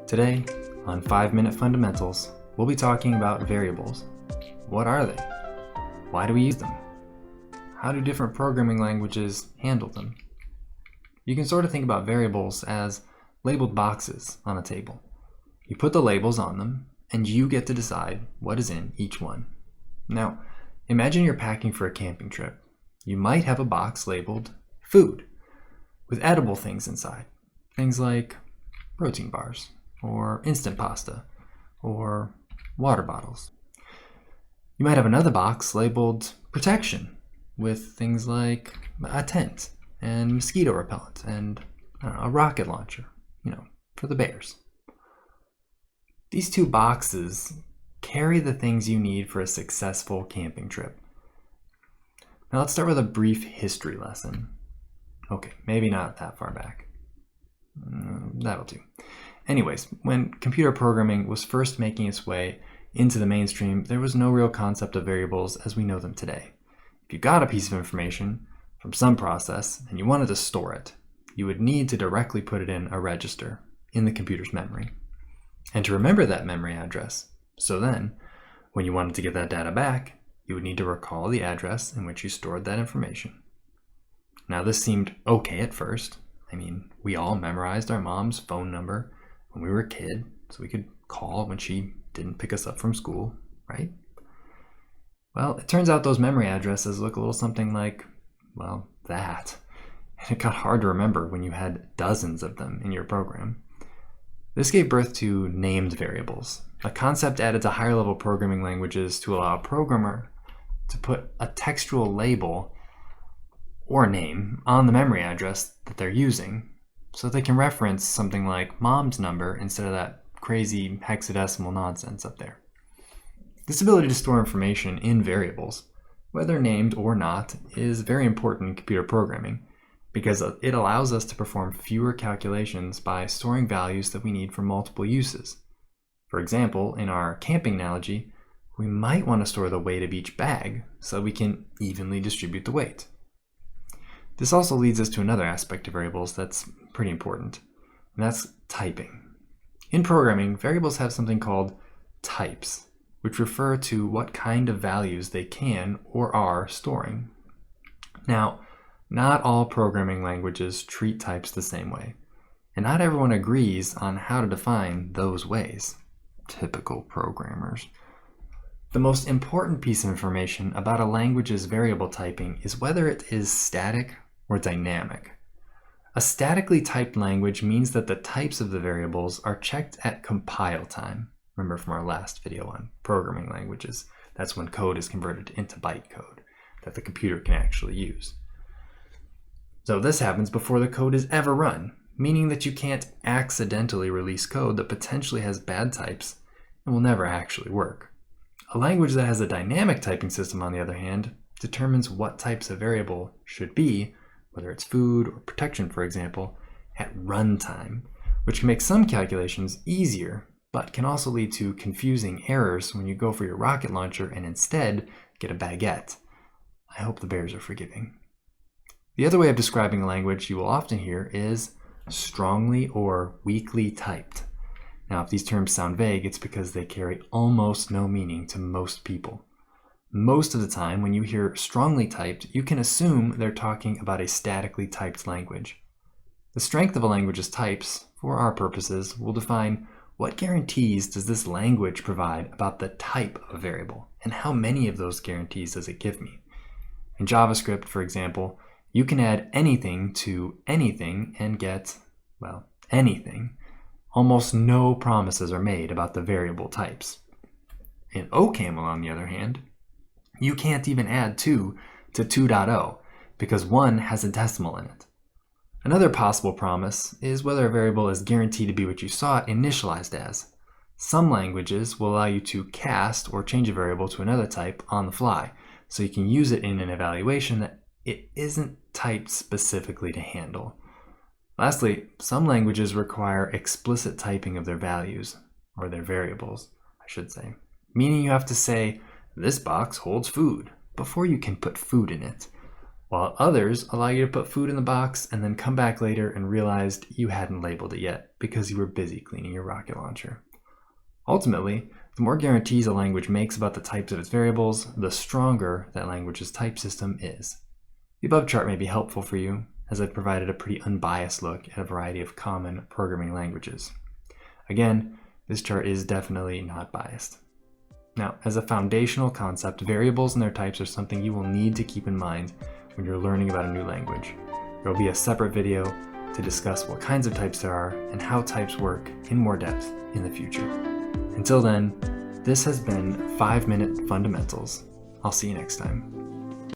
Today, on 5-Minute Fundamentals, we'll be talking about variables. What are they? Why do we use them? How do different programming languages handle them? You can sort of think about variables as labeled boxes on a table. You put the labels on them, and you get to decide what is in each one. Now, imagine you're packing for a camping trip. You might have a box labeled food, with edible things inside. Things like protein bars, or instant pasta, or water bottles. You might have another box labeled protection, with things like a tent, and mosquito repellent, and a rocket launcher, for the bears. These two boxes carry the things you need for a successful camping trip. Now let's start with a brief history lesson. Okay, maybe not that far back. That'll do. Anyways, when computer programming was first making its way into the mainstream, there was no real concept of variables as we know them today. If you got a piece of information from some process and you wanted to store it, you would need to directly put it in a register in the computer's memory, and to remember that memory address. So then, when you wanted to get that data back, you would need to recall the address in which you stored that information. Now this seemed okay at first. We all memorized our mom's phone number when we were a kid, so we could call when she didn't pick us up from school, right? Well, it turns out those memory addresses look a little something like, that. And it got hard to remember when you had dozens of them in your program. This gave birth to named variables, a concept added to higher level programming languages to allow a programmer to put a textual label or name on the memory address that they're using, so they can reference something like mom's number instead of that crazy hexadecimal nonsense up there. This ability to store information in variables, whether named or not, is very important in computer programming because it allows us to perform fewer calculations by storing values that we need for multiple uses. For example, in our camping analogy, we might want to store the weight of each bag so we can evenly distribute the weight. This also leads us to another aspect of variables that's pretty important, and that's typing. In programming, variables have something called types, which refer to what kind of values they can or are storing. Now, not all programming languages treat types the same way, and not everyone agrees on how to define those ways. Typical programmers. The most important piece of information about a language's variable typing is whether it is static or dynamic. A statically typed language means that the types of the variables are checked at compile time. Remember from our last video on programming languages, that's when code is converted into bytecode that the computer can actually use. So this happens before the code is ever run, meaning that you can't accidentally release code that potentially has bad types and will never actually work. A language that has a dynamic typing system, on the other hand, determines what types of variable should be, whether it's food or protection, for example, at runtime, which can make some calculations easier, but can also lead to confusing errors when you go for your rocket launcher and instead get a baguette. I hope the bears are forgiving. The other way of describing a language you will often hear is strongly or weakly typed. Now, if these terms sound vague, it's because they carry almost no meaning to most people. Most of the time, when you hear strongly typed, you can assume they're talking about a statically typed language. The strength of a language's types, for our purposes, will define what guarantees does this language provide about the type of variable, and how many of those guarantees does it give me. In JavaScript, for example, you can add anything to anything and get, anything. Almost no promises are made about the variable types. In OCaml, on the other hand, you can't even add 2 to 2.0 because 1 has a decimal in it. Another possible promise is whether a variable is guaranteed to be what you saw it initialized as. Some languages will allow you to cast or change a variable to another type on the fly, so you can use it in an evaluation that it isn't typed specifically to handle. Lastly, some languages require explicit typing of their values, or their variables, I should say, meaning you have to say, this box holds food, before you can put food in it. while others allow you to put food in the box and then come back later and realized you hadn't labeled it yet because you were busy cleaning your rocket launcher. Ultimately, the more guarantees a language makes about the types of its variables, the stronger that language's type system is. The above chart may be helpful for you, as I've provided a pretty unbiased look at a variety of common programming languages. Again, this chart is definitely not biased. Now, as a foundational concept, variables and their types are something you will need to keep in mind when you're learning about a new language. There will be a separate video to discuss what kinds of types there are and how types work in more depth in the future. Until then, this has been 5 Minute Fundamentals. I'll see you next time.